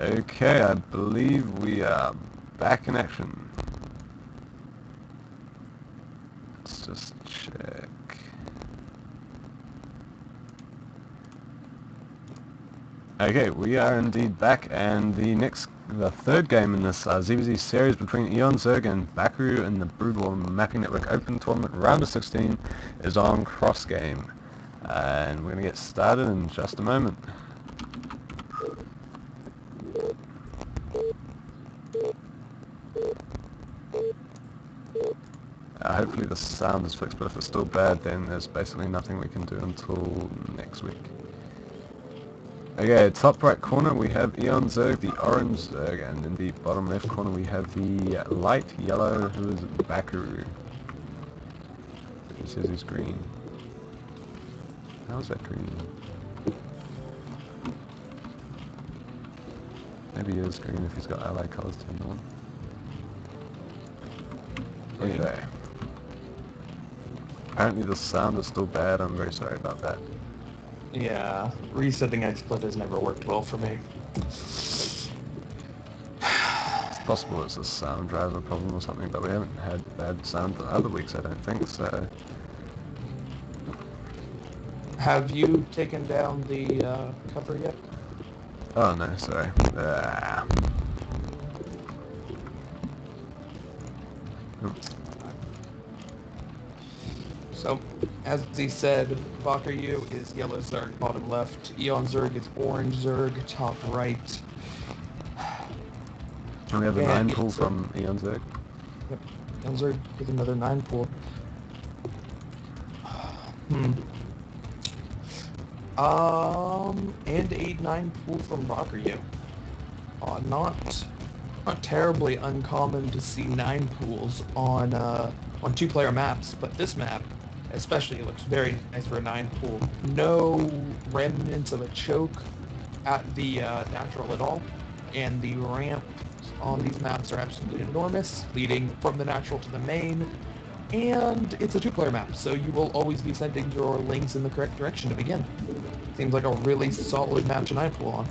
Okay, I believe we are back in action. Let's just check. Okay, we are indeed back, and the third game in this ZVZ series between Eon Zerg and Bakaru in the Brood War Mapping Network Open Tournament Round of 16 is on Cross Game. And we're going to get started in just a moment. Hopefully the sound is fixed, but if it's still bad, then there's basically nothing we can do until next week. Okay, top right corner we have Eon Zerg, the orange Zerg, and in the bottom left corner we have the light yellow, who is Bakaru. He says he's green. How is that green? Maybe he is green if he's got allied colors turned on. Anyway. Apparently the sound is still bad, I'm very sorry about that. Yeah, resetting XSplit has never worked well for me. It's possible it's a sound driver problem or something, but we haven't had bad sound the other weeks, I don't think, so... Have you taken down the cover yet? Oh no, sorry. So, as he said, Bakaru is yellow Zerg, bottom left. Eon Zerg is orange Zerg, top right. And we have a 9 pool from Eon Zerg. Yep, Eon Zerg with another 9 pool. And a 9 pool from Bakaru. Not terribly uncommon to see 9 pools on 2-player maps, but this map especially looks very nice for a 9 pool. No remnants of a choke at the natural at all, and the ramps on these maps are absolutely enormous, leading from the natural to the main, and it's a 2-player map, so you will always be sending your links in the correct direction to begin. Seems like a really solid map to 9 pool on.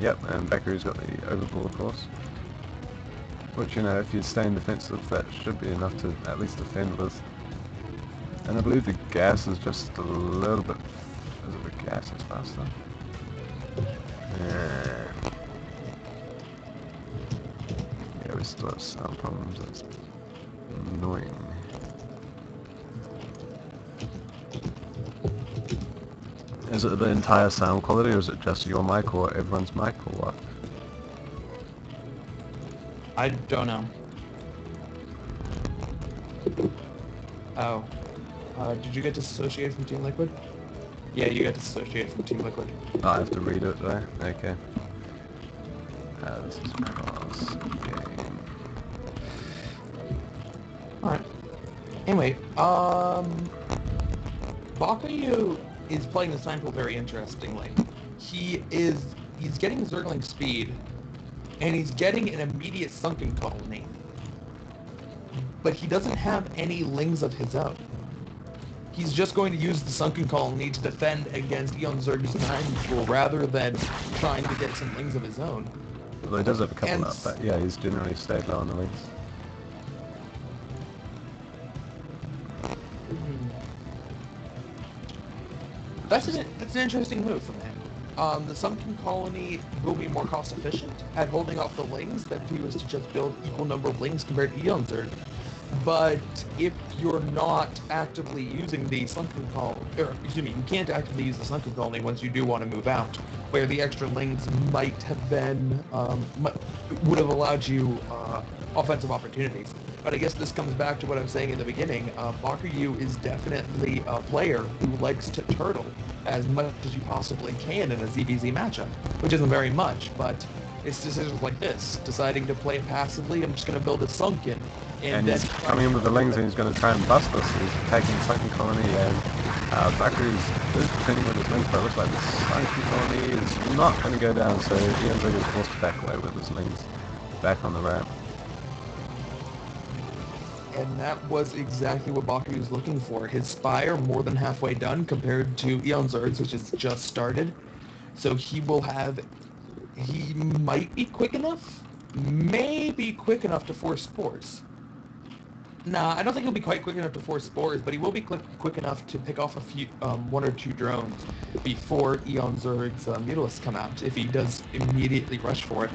Yep, and Bakaru's got the overpool, of course. Which, you know, if you stay in defensive, that should be enough to at least defend with. And I believe the gas is just a little bit... Is it the gas is faster? Yeah, we still have sound problems, that's annoying. Is it the entire sound quality, or is it just your mic, or everyone's mic, or what? I don't know. Oh. Did you get disassociated from Team Liquid? Yeah, you got disassociated from Team Liquid. Oh, I have to read it, though? Okay. This is cross game. Alright. Anyway, Bakaru is playing the sign pool very interestingly. He's getting Zergling speed, and he's getting an immediate sunken colony. But he doesn't have any lings of his own. He's just going to use the sunken colony to defend against Eon Zerg's 9 pool rather than trying to get some lings of his own. Well, he does have a couple up, but yeah, he's generally stayed low on the wings. That's an interesting move from him. The sunken colony will be more cost efficient at holding off the lings than if he was to just build equal number of lings compared to Eon Zerg. But if you're not actively using the sunken colony, or excuse me, you can't actively use the sunken colony once you do want to move out, where the extra lings might have been, would have allowed you offensive opportunities. But I guess this comes back to what I was saying in the beginning. Bakaru is definitely a player who likes to turtle as much as you possibly can in a ZVZ matchup, which isn't very much, but it's decisions like this, deciding to play it passively. I'm just going to build a sunken, and then he's coming in with the lings, and he's going to try and bust us. He's taking sunken colony, and Bakaru is defending with his lings, but it looks like the sunken colony is not going to go down, so Eon Zerg is forced to back away with his lings back on the ramp. And that was exactly what Bakaru was looking for. His Spire more than halfway done compared to Eon Zerg's, which has just started. So he will have He might be quick enough, maybe quick enough to force spores. Nah, I don't think he'll be quite quick enough to force spores, but he will be quick enough to pick off a few, one or two drones before Eon Zerg's Mutalisks come out, if he does immediately rush for it.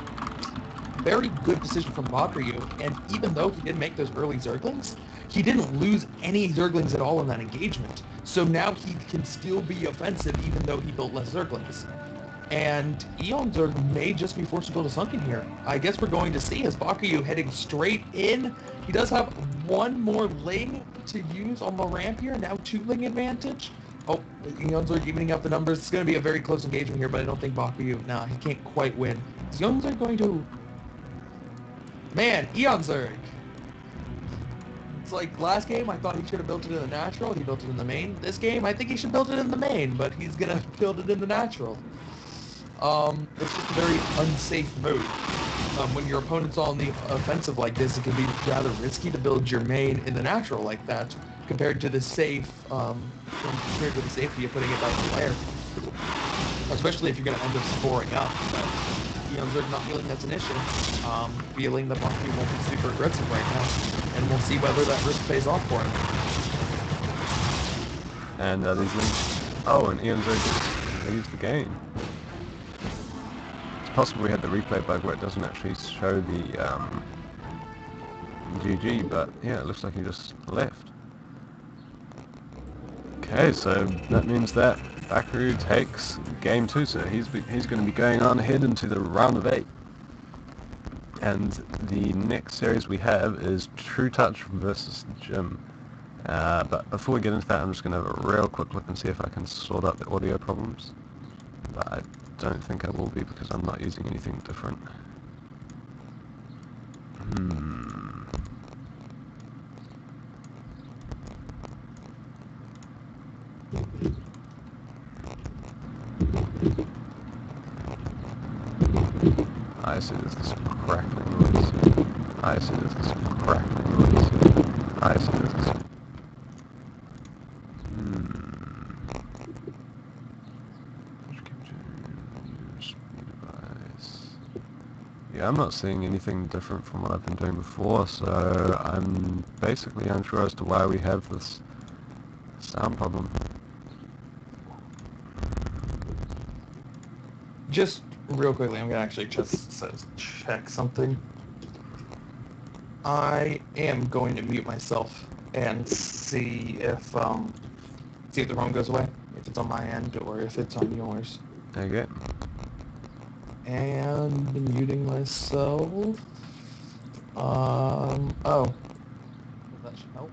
Very good decision from Bakuryu, and even though he did make those early Zerglings, he didn't lose any Zerglings at all in that engagement. So now he can still be offensive even though he built less Zerglings. And Eon Zerg may just be forced to build a Sunken here. I guess we're going to see as Bakuryu heading straight in. He does have one more Ling to use on the ramp here, now 2 Ling advantage. Oh, Eon Zerg evening up the numbers. It's going to be a very close engagement here, but I don't think Bakuryu, nah, he can't quite win. Is Eon Zerg going to... Man, Eon Zerg! It's like last game, I thought he should have built it in the natural. He built it in the main. This game, I think he should build it in the main, but he's going to build it in the natural. It's just a very unsafe move. When your opponent's on the offensive like this, it can be rather risky to build your main in the natural like that, compared to the safe, compared to the safety of putting it back in the lair. Especially if you're going to end up scoring up. But Eon Zerg not feeling that's an issue. Feeling that Bakuryu won't be super aggressive right now, and we'll see whether that risk pays off for him. And these links. Oh, and Eon Zerg leaves the game. Possible we had the replay bug where it doesn't actually show the GG, but yeah, it looks like he just left. Okay, so that means that Bakuryu takes game 2, so he's going to be going on ahead into the round of 8. And the next series we have is True Touch versus Jim. But before we get into that, I'm just going to have a real quick look and see if I can sort out the audio problems. But I don't think I will be because I'm not using anything different. I see this crackling noise. I see this crackling noise. I see this. Yeah, I'm not seeing anything different from what I've been doing before, so I'm basically unsure as to why we have this sound problem. Just real quickly, I'm gonna actually just check something. I am going to mute myself and see if the roam goes away, if it's on my end or if it's on yours. Okay. And muting myself. Oh. That should help.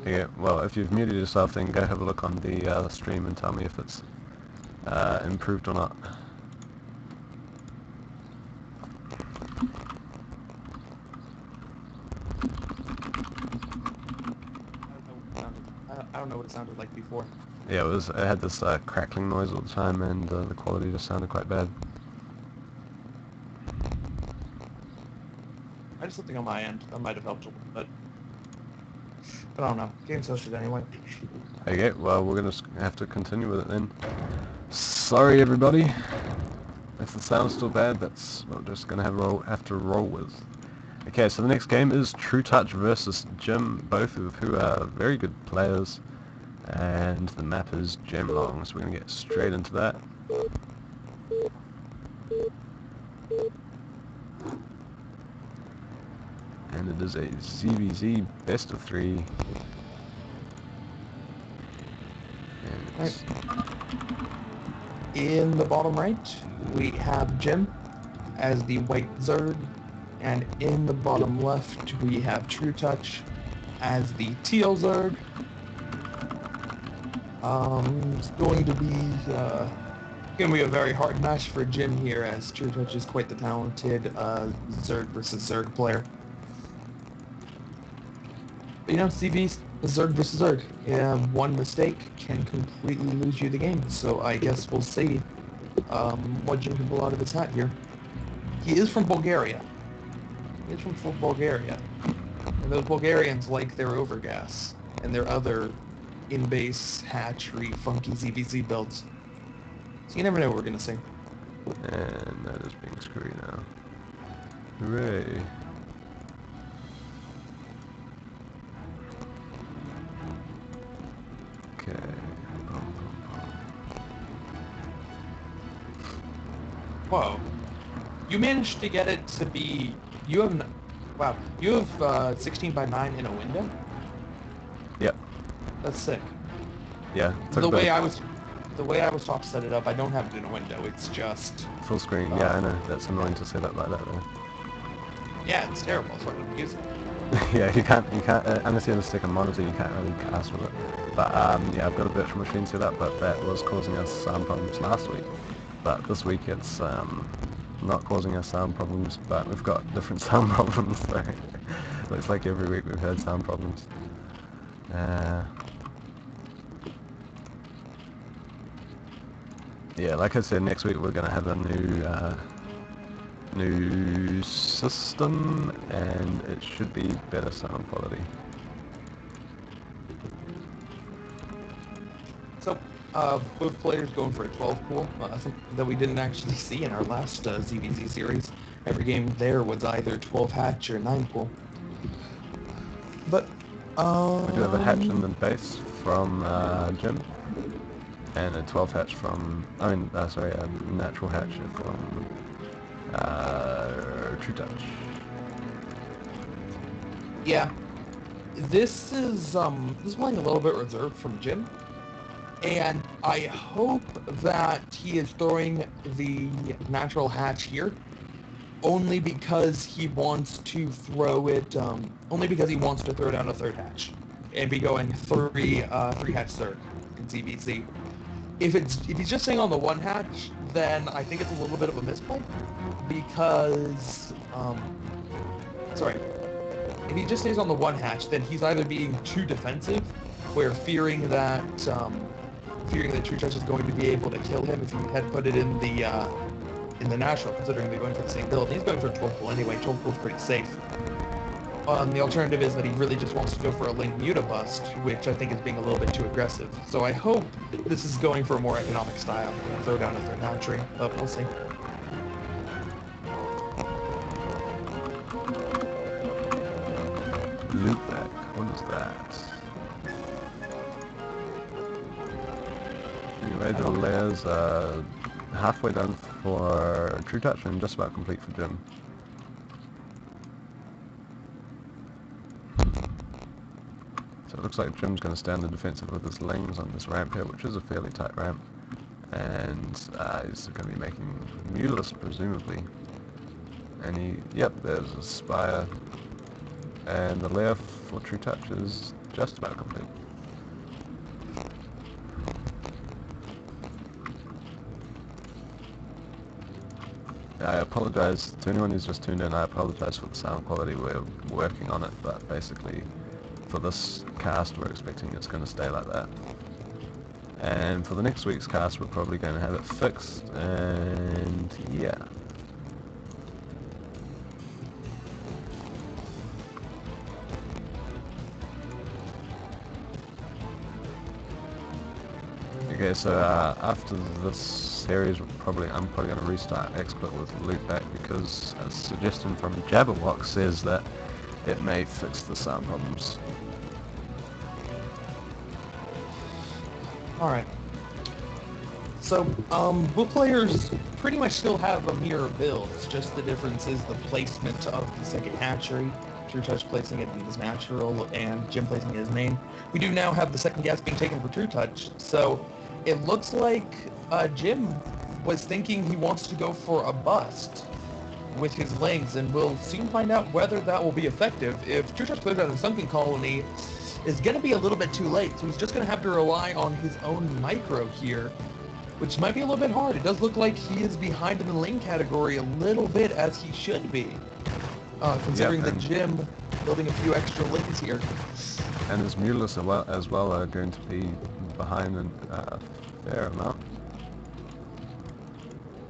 Yeah, well, if you've muted yourself, then go have a look on the stream and tell me if it's improved or not. I don't know what it sounded like before. Yeah, it had this crackling noise all the time, and the quality just sounded quite bad. I did something on my end. That might have helped a little bit. But I don't know. Game's hosted anyway. Okay, well, we're going to have to continue with it then. Sorry, everybody. If the sound's still bad, that's what we're just going to have to roll with. Okay, so the next game is True Touch versus Jim, both of who are very good players. And the map is Gemlong, so we're going to get straight into that. And it is a ZVZ best of 3. Right. In the bottom right, we have Jim as the white Zerg, and in the bottom left, we have True Touch as the teal Zerg. It's going to be a very hard match for Jim here, as True Touch is quite the talented Zerg versus Zerg player. But, you know, CV's Zerg versus Zerg. Yeah, one mistake can completely lose you the game. So I guess we'll see what Jim can pull out of his hat here. He is from Bulgaria. He is from full Bulgaria. And those Bulgarians like their overgas and their other in-base hatchery funky ZVZ builds. So you never know what we're going to see. And that is being screwy now. Hooray. Okay. Boom, boom, Whoa. You managed to get it to be... You have... Wow. You have 16 by 9 in a window? Yep. That's sick. Yeah. The way I was taught to set it up, I don't have it in a window. It's just... Full screen. Yeah, I know. That's annoying to set up like that though. Yeah, it's terrible. It's hard to use it. Yeah, you can't, unless you have a second monitor, you can't really cast with it. But, yeah, I've got a virtual machine set up, but that was causing us sound problems last week. But this week it's, not causing us sound problems, but we've got different sound problems, so looks like every week we've had sound problems. Yeah, like I said, next week we're going to have a new system, and it should be better sound quality. So, both players going for a 12 pool, something that we didn't actually see in our last ZVZ series. Every game there was either 12 hatch or 9 pool. But, we do have a hatch in the base from Jim, and a 12 hatch from, a natural hatch from True Touch. Yeah, this is playing a little bit reserved from Jim. And I hope that he is throwing the natural hatch here only because he wants to throw it, only because he wants to throw down a third hatch and be going three hatch third in CBC. If he's just staying on the one hatch, then I think it's a little bit of a misplay because, if he just stays on the one hatch, then he's either being too defensive, where fearing that True Touch is going to be able to kill him if he had put it in the natural, considering they're going for the same build. He's going for a 12 pool anyway. 12 pool's pretty safe. The alternative is that he really just wants to go for a link mutabust, which I think is being a little bit too aggressive. So I hope this is going for a more economic style. Throw down a third hatchery, but we'll see. Loopback, what is that? Anyway, the layers are halfway done for True Touch and just about complete for Jim. So it looks like Jim's going to stand the defensive with his lings on this ramp here, which is a fairly tight ramp. And he's going to be making Mulus, presumably. And yep, there's a Spire. And the layer for True Touch is just about complete. I apologize to anyone who's just tuned in. I apologize for the sound quality. We're working on it, but basically for this cast we're expecting it's going to stay like that. And for the next week's cast we're probably going to have it fixed, and yeah. Okay, so after this series, I'm probably going to restart XSplit with Loopback because a suggestion from Jabberwock says that it may fix the sound problems. Alright. So, both players pretty much still have a mirror build. It's just the difference is the placement of the second hatchery. True Touch placing it in his natural, and Jim placing it in his main. We do now have the second gas being taken for True Touch, so it looks like Jim was thinking he wants to go for a bust with his legs, and we'll soon find out whether that will be effective. If True Touch plays out in Sunken Colony, it's going to be a little bit too late, so he's just going to have to rely on his own micro here, which might be a little bit hard. It does look like he is behind in the lane category a little bit, as he should be, considering that Jim building a few extra lanes here. And his Mulus as well are going to be behind a fair amount,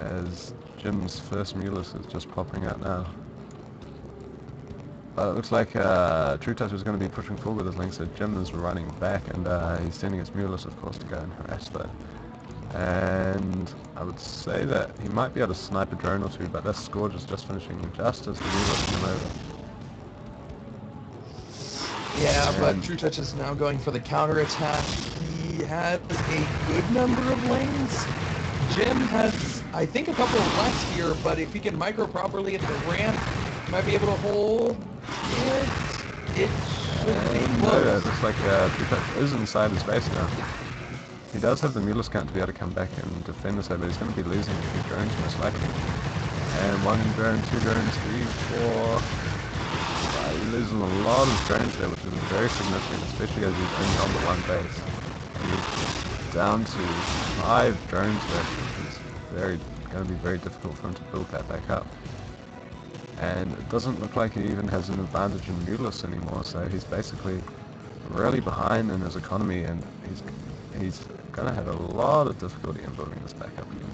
as Jim's first Mulus is just popping out now. But it looks like True Touch is going to be pushing forward with his link, so Jim is running back, and he's sending his Mulus, of course, to go and harass And I would say that he might be able to snipe a drone or two, but this Scourge is just finishing just as the Reload come over. Yeah, but True Touch is now going for the counterattack. He has a good number of lanes. Jim has, I think, a couple left here, but if he can micro properly at the ramp, he might be able to hold it. It should be No, close. it looks like True Touch is inside his base now. He does have the Mulus count to be able to come back and defend this, but he's going to be losing a few drones most likely. And 1 drone, 2 drones, 3, 4... He's losing a lot of drones there, which is very significant, especially as he's only on the one base. He's down to 5 drones left, which is going to be very difficult for him to build that back up. And it doesn't look like he even has an advantage in Mulus anymore, so he's basically really behind in his economy, and he's going to have a lot of difficulty in building this back up again.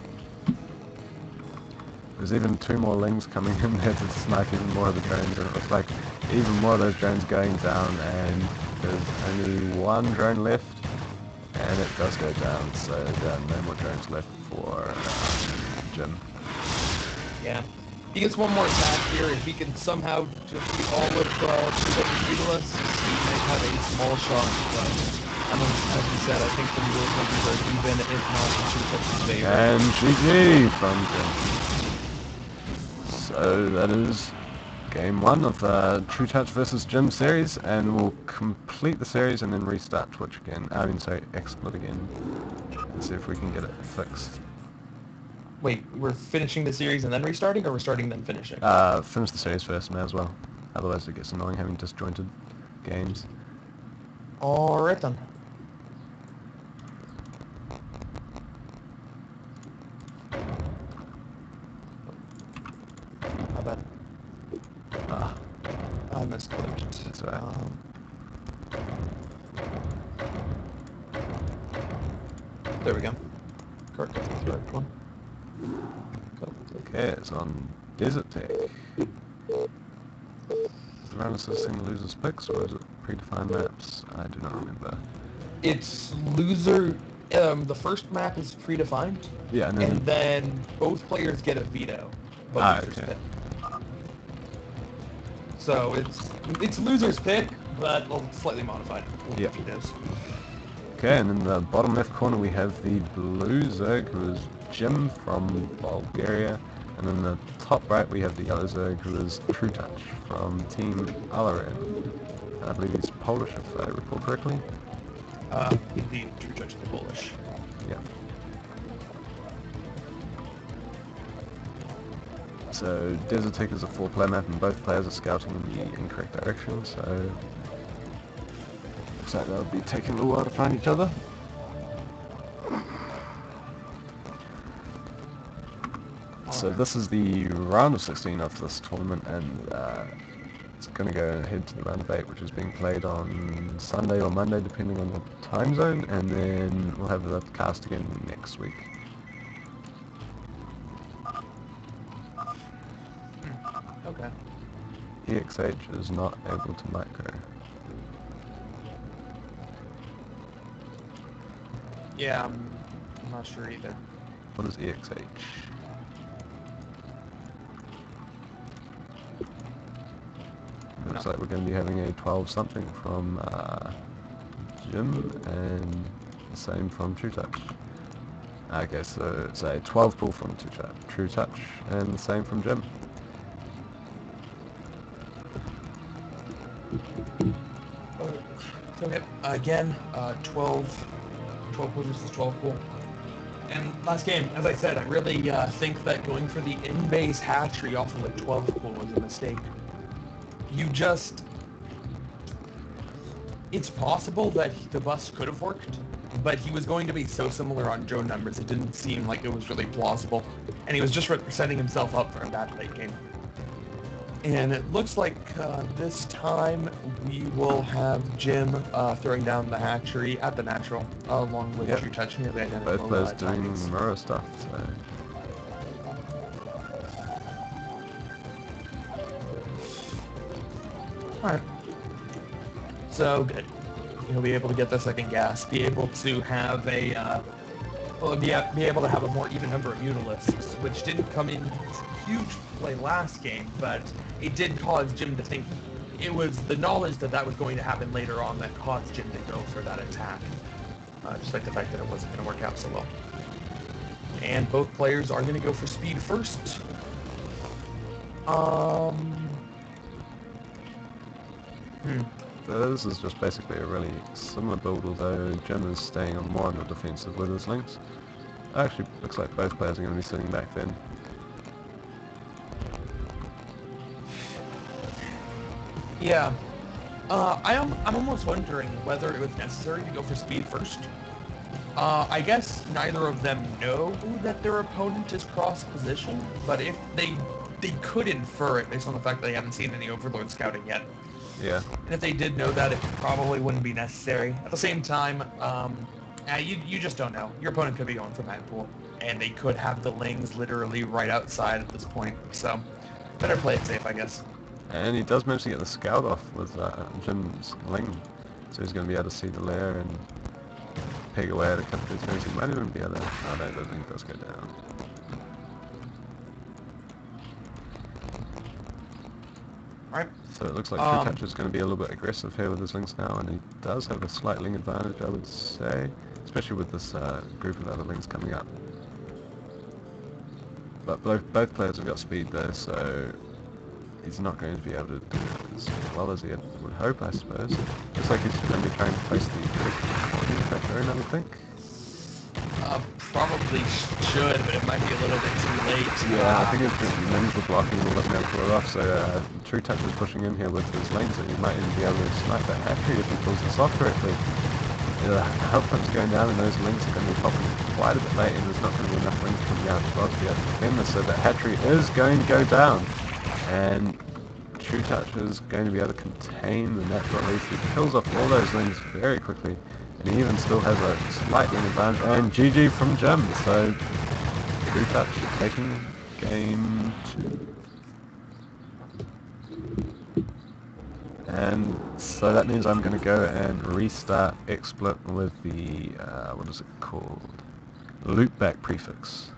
There's even 2 more lings coming in there to snipe even more of the drones, and it looks like even more of those drones going down, and there's only 1 drone left, and it does go down, so there are no more drones left for Jim. Yeah. He gets one more attack here. If he can somehow defeat all of the Mulus, he might have a small shot, but as you said, I think the Mulus will be very even, if not in True Touch's favor. And GG from Jim. So that is game 1 of the True Touch versus Jim series, and we'll complete the series and then restart Twitch again. XSplit again, and see if we can get it fixed. Wait, we're finishing the series and then restarting, or we're starting then finishing? Finish the series first, may as well. Otherwise it gets annoying having disjointed games. Alright then. How bad? I misclicked. That's right. There we go. Correct. That's the right one. Okay, it's on Desert Tech. Is the round assisting losers picks, or is it predefined maps? I do not remember. It's loser. The first map is predefined. Yeah, and then both players get a veto. Okay. Pick. So it's loser's pick, but slightly modified. Yep. Vetoes. Okay, and in the bottom left corner we have the blue Zerg, who is Jim from Bulgaria, and in the top right we have the yellow Zerg, who is True Touch from Team Alarin. I believe he's Polish, if I recall correctly. Indeed, True Touch is Polish. Yeah. So Desert Tech is a 4-player map, and both players are scouting in the incorrect direction, so looks like they'll be taking a little while to find each other. So this is the round of 16 of this tournament, and it's going to go ahead to the round of 8, which is being played on Sunday or Monday, depending on the time zone, and then we'll have the cast again next week. Okay. EXH is not able to micro. Yeah, I'm not sure either. What is EXH? Looks like we're going to be having a 12 something from Jim, and the same from True Touch. Okay, so it's a 12 pull from True Touch, and the same from Jim. Okay, again, 12 pull versus 12 pull. And last game, as I said, I really think that going for the in-base hatchery off of the 12 pull was a mistake. It's possible that the bus could have worked, but he was going to be so similar on drone numbers, it didn't seem like it was really plausible. And he was just setting himself up for a bad late game. And it looks like this time we will have Jim throwing down the hatchery at the natural, along with True Touch nearly identical. Both players doing Murrow stuff, so... Alright. So good. He'll be able to get the second gas, be able to have a Well, be able to have a more even number of Mutalisks, which didn't come in huge play last game, but it did cause Jim to think it was the knowledge that that was going to happen later on that caused Jim to go for that attack, despite the fact that it wasn't going to work out so well. And both players are going to go for speed first. This is just basically a really similar build, although Jim is staying on more on the defensive with his links. Actually, looks like both players are going to be sitting back then. Yeah. I'm almost wondering whether it was necessary to go for speed first. I guess neither of them know that their opponent is cross-position, but if they could infer it based on the fact that they haven't seen any Overlord scouting yet. Yeah. And if they did know that, it probably wouldn't be necessary. At the same time, you just don't know. Your opponent could be going for Magpool, and they could have the Lings literally right outside at this point. So, better play it safe, I guess. And he does manage to get the scout off with Jim's Ling, so he's going to be able to see the lair and peg away at a couple of things. He might even be able to... Oh no, the Ling does go down. Alright. So it looks like True Touch is going to be a little bit aggressive here with his Lings now, and he does have a slight Ling advantage, I would say, especially with this group of other Lings coming up. But both players have got speed though, so he's not going to be able to do it as well as he would hope, I suppose. Looks like he's going to be trying to place the Factory, I would think. Probably should, but it might be a little bit too late. Yeah, I think it's the Lings were blocking and wasn't able to pull it off, so True Touch is pushing in here with his Lings, and he might even be able to snipe that hatchery if he pulls this off correctly. The health pump's going down, and those Lings are going to be popping quite a bit late, and there's not going to be enough Lings coming out as well to be able to defend this, so that hatchery is going to go down. And True Touch is going to be able to contain the natural release. He kills off all those Lings very quickly, and he even still has a slight Ling advantage. And GG from Jim, so True Touch taking game 2. And so that means I'm going to go and restart XSplit with the, what is it called? Loopback prefix.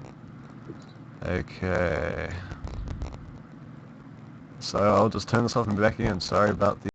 Okay. So I'll just turn this off and be back again. Sorry about the